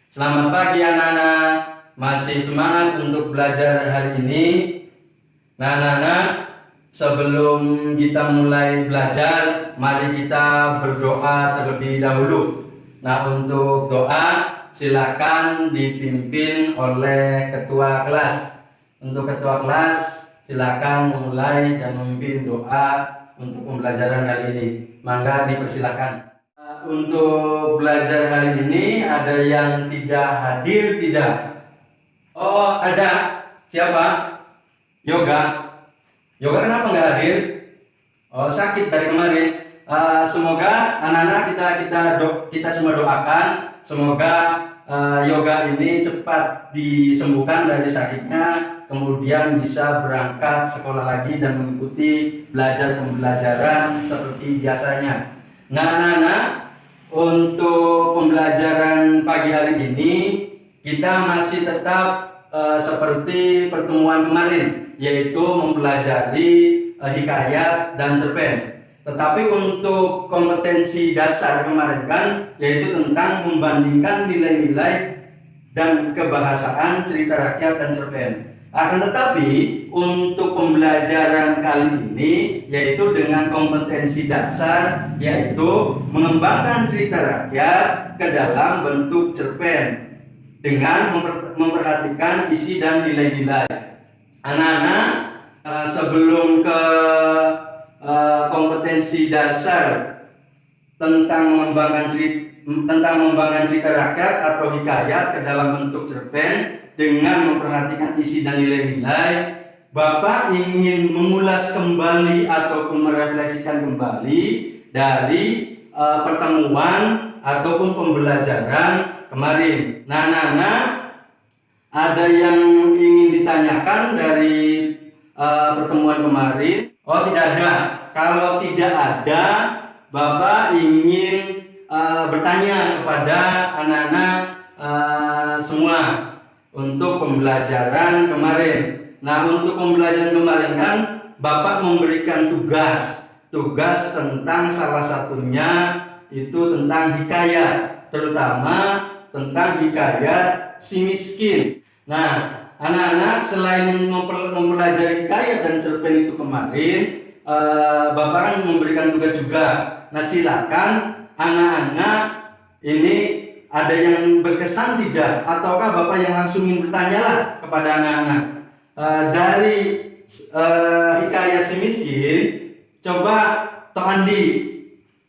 Selamat pagi anak-anak. Masih semangat untuk belajar hari ini? Nah anak-anak, sebelum kita mulai belajar, mari kita berdoa terlebih dahulu. Nah, untuk doa silakan dipimpin oleh ketua kelas. Untuk ketua kelas silakan memulai dan memimpin doa untuk pembelajaran kali ini. Mangga dipersilakan. Untuk belajar hari ini ada yang tidak hadir tidak? Oh ada. Siapa? Yoga. Yoga kenapa nggak hadir? Oh sakit dari kemarin. Semoga anak-anak kita semua doakan semoga Yoga ini cepat disembuhkan dari sakitnya, kemudian bisa berangkat sekolah lagi dan mengikuti pembelajaran seperti biasanya. Nah anak-anak, untuk pembelajaran pagi hari ini kita masih tetap seperti pertemuan kemarin, yaitu mempelajari hikayat dan cerpen. Tetapi untuk kompetensi dasar kemarin kan, yaitu tentang membandingkan nilai-nilai dan kebahasaan cerita rakyat dan cerpen. Akan tetapi untuk pembelajaran kali ini, yaitu dengan kompetensi dasar, yaitu mengembangkan cerita rakyat ke dalam bentuk cerpen dengan memperhatikan isi dan nilai-nilai. Anak-anak, sebelum ke kompetensi dasar tentang mengembangkan cerita rakyat atau hikayat ke dalam bentuk cerpen dengan memperhatikan isi dan nilai-nilai, Bapak ingin mengulas kembali ataupun merefleksikan kembali dari pertemuan ataupun pembelajaran kemarin. Nah, anak-anak, ada yang ingin ditanyakan dari pertemuan kemarin? Oh, tidak ada. Kalau tidak ada, Bapak ingin bertanya kepada anak-anak semua untuk pembelajaran kemarin. Nah, untuk pembelajaran kemarin kan Bapak memberikan tugas tentang salah satunya itu tentang hikayat, terutama tentang hikayat si miskin. Nah, anak-anak, selain mempelajari hikayat dan cerpen itu kemarin, Bapak kan memberikan tugas juga. Nah, silakan anak-anak ini ada yang berkesan tidak? Ataukah Bapak yang langsung ingin bertanya lah kepada anak-anak? Dari hikayat si miskin, coba Tok Andi,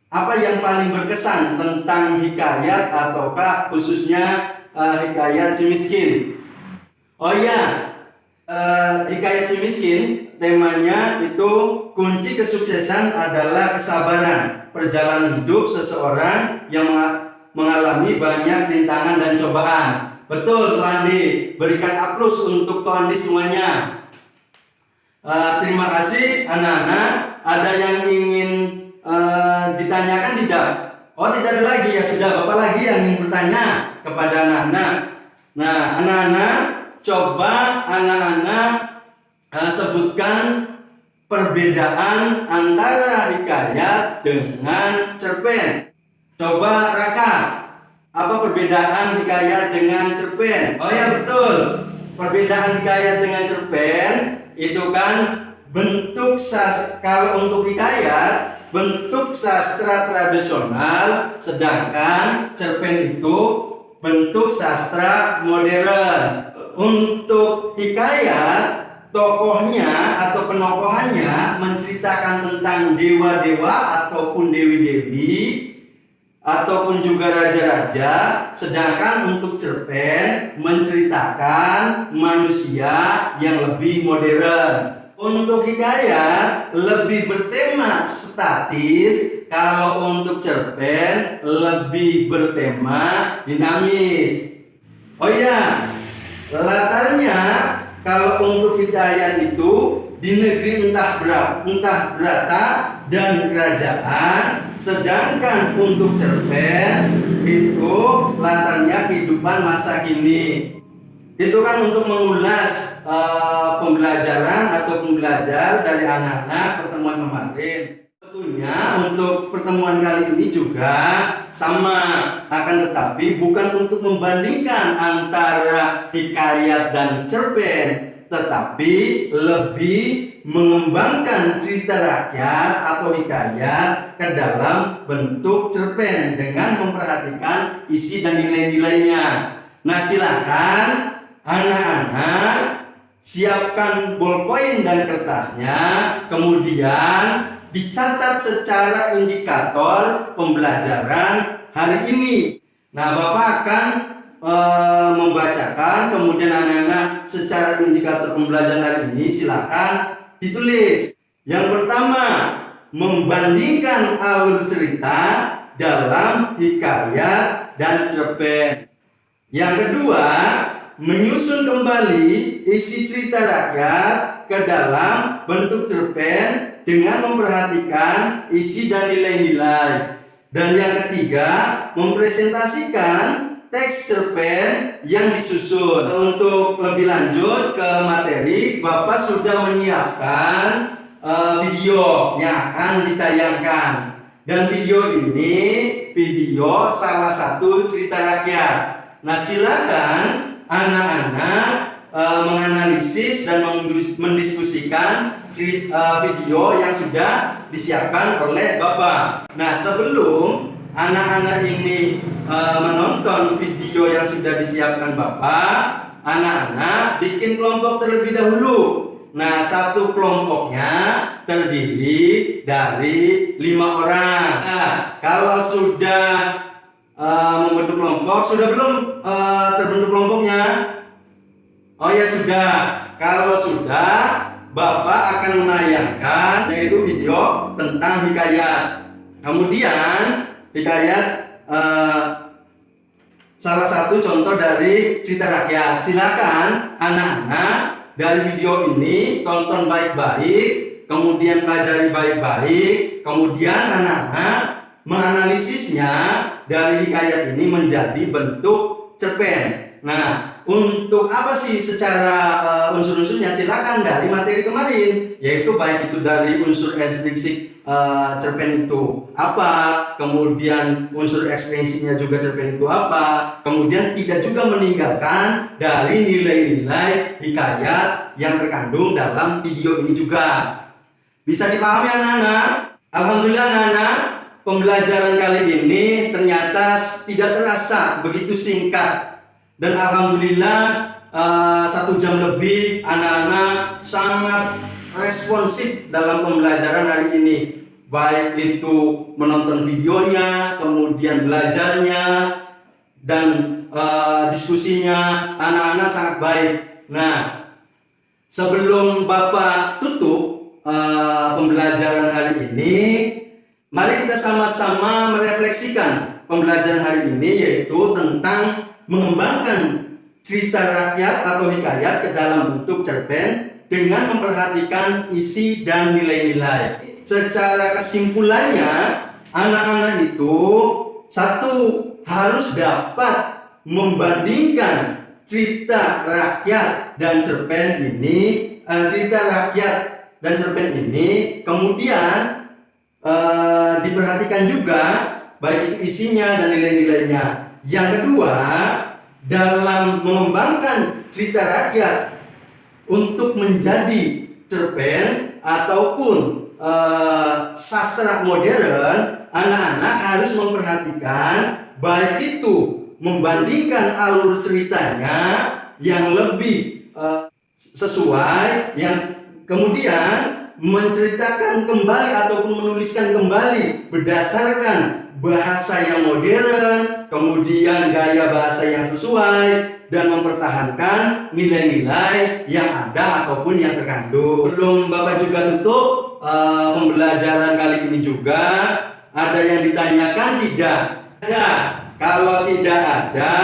apa yang paling berkesan tentang hikayat ataukah khususnya hikayat si miskin? Oh iya, hikayat si miskin temanya itu kunci kesuksesan adalah kesabaran, perjalanan hidup seseorang yang mengalami banyak rintangan dan cobaan. Betul, Tok Andi. Berikan aplaus untuk Tok Andi semuanya. Terima kasih anak-anak. Ada yang ingin ditanyakan tidak? Oh, tidak ada lagi. Ya sudah, Bapak lagi yang ingin bertanya kepada anak-anak. Nah, anak-anak, coba anak-anak sebutkan perbedaan antara hikayat dengan cerpen. Coba Raka, apa perbedaan hikayat dengan cerpen? Oh ya, betul. Perbedaan hikayat dengan cerpen itu kan kalau untuk hikayat bentuk sastra tradisional, sedangkan cerpen itu bentuk sastra modern. Untuk hikayat, tokohnya atau penokohannya menceritakan tentang dewa-dewa ataupun dewi-dewi ataupun juga raja-raja, sedangkan untuk cerpen menceritakan manusia yang lebih modern. Untuk hikayat lebih bertema statis, kalau untuk cerpen lebih bertema dinamis. Oh iya, latarnya kalau untuk hikayat itu di negeri entah berata dan kerajaan, sedangkan untuk cerpen itu latarnya kehidupan masa kini. Itu kan untuk mengulas pembelajaran atau pembelajar dari anak-anak pertemuan kemarin. Tentunya untuk pertemuan kali ini juga sama, akan tetapi bukan untuk membandingkan antara hikayat dan cerpen, tetapi lebih mengembangkan cerita rakyat atau hikayat ke dalam bentuk cerpen dengan memperhatikan isi dan nilai-nilainya. Nah, silakan anak-anak siapkan bolpoin dan kertasnya, kemudian dicatat secara indikator pembelajaran hari ini. Nah, Bapak akan membacakan, kemudian anak-anak secara indikator pembelajaran hari ini silakan ditulis. Yang pertama, membandingkan alur cerita dalam hikayat dan cerpen. Yang kedua, menyusun kembali isi cerita rakyat ke dalam bentuk cerpen dengan memperhatikan isi dan nilai-nilai. Dan yang ketiga, mempresentasikan teks cerpen yang disusun. Untuk lebih lanjut ke materi, Bapak sudah menyiapkan video yang akan ditayangkan. Dan video ini video salah satu cerita rakyat. Nah, silakan anak-anak menganalisis dan mendiskusikan video yang sudah disiapkan oleh Bapak. Nah, sebelum anak-anak ini menonton video yang sudah disiapkan Bapak, anak-anak bikin kelompok terlebih dahulu. Nah, satu kelompoknya terdiri dari 5 orang. Nah, kalau sudah membentuk kelompok, sudah belum terbentuk kelompoknya? Oh ya sudah. Kalau sudah, Bapak akan menayangkan yaitu video tentang hikayat. Kemudian hikayat salah satu contoh dari cerita rakyat. Silakan anak-anak dari video ini tonton baik-baik, kemudian pelajari baik-baik, kemudian anak-anak menganalisisnya dari hikayat ini menjadi bentuk cerpen. Nah, untuk apa sih secara unsur-unsurnya? Silakan dari materi kemarin, yaitu baik itu dari unsur intrinsik cerpen itu apa, kemudian unsur ekstensinya juga cerpen itu apa, kemudian tidak juga meninggalkan dari nilai-nilai hikayat yang terkandung dalam video ini juga. Bisa dipahami anak-anak? Alhamdulillah anak-anak, pembelajaran kali ini ternyata tidak terasa begitu singkat. Dan alhamdulillah 1 jam lebih anak-anak sangat responsif dalam pembelajaran hari ini. Baik itu menonton videonya, kemudian belajarnya, dan diskusinya, anak-anak sangat baik. Nah, sebelum Bapak tutup pembelajaran hari ini, mari kita sama-sama merefleksikan pembelajaran hari ini, yaitu tentang mengembangkan cerita rakyat atau hikayat ke dalam bentuk cerpen dengan memperhatikan isi dan nilai-nilai. Secara kesimpulannya, anak-anak itu satu, harus dapat membandingkan cerita rakyat dan cerpen ini, kemudian diperhatikan juga baik itu isinya dan nilai-nilainya. Yang kedua, dalam mengembangkan cerita rakyat untuk menjadi cerpen ataupun sastra modern, anak-anak harus memperhatikan baik itu membandingkan alur ceritanya yang lebih sesuai, yang kemudian menceritakan kembali ataupun menuliskan kembali berdasarkan bahasa yang modern, kemudian gaya bahasa yang sesuai, dan mempertahankan nilai-nilai yang ada ataupun yang terkandung. Belum Bapak juga tutup pembelajaran kali ini juga, ada yang ditanyakan tidak? Ada. Kalau tidak ada,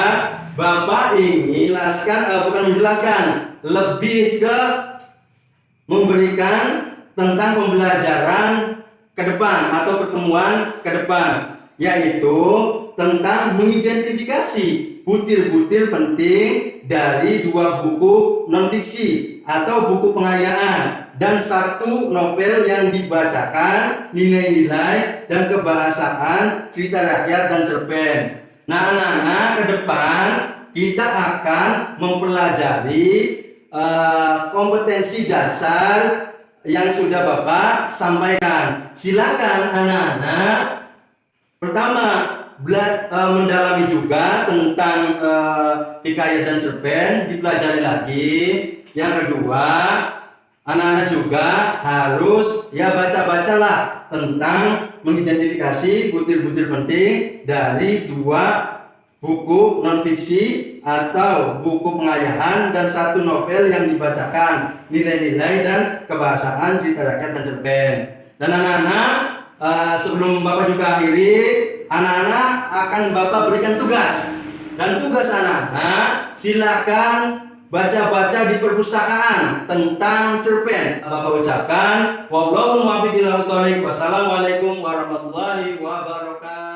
Bapak ingin menjelaskan lebih ke memberikan tentang pembelajaran ke depan atau pertemuan ke depan, yaitu tentang mengidentifikasi butir-butir penting dari 2 buku non-fiksi atau buku pengayaan. dan satu novel yang dibacakan, nilai-nilai dan kebahasaan, cerita rakyat dan cerpen. Nah, anak-anak, ke depan kita akan mempelajari kompetensi dasar yang sudah Bapak sampaikan. Silakan anak-anak. Pertama, mendalami juga tentang hikayat dan cerpen, dipelajari lagi. Yang kedua, anak-anak juga harus baca-bacalah tentang mengidentifikasi butir-butir penting dari 2 buku non-fiksi atau buku pengayahan dan 1 novel yang dibacakan, nilai-nilai dan kebahasaan, cerita rakyat dan cerpen. Dan anak-anak, sebelum Bapak juga akhiri, anak-anak akan Bapak berikan tugas. Dan tugas anak-anak, silakan baca-baca di perpustakaan tentang cerpen. Bapak ucapkan, wallahul muwaffiq ila thoriq. Wassalamualaikum warahmatullahi wabarakatuh.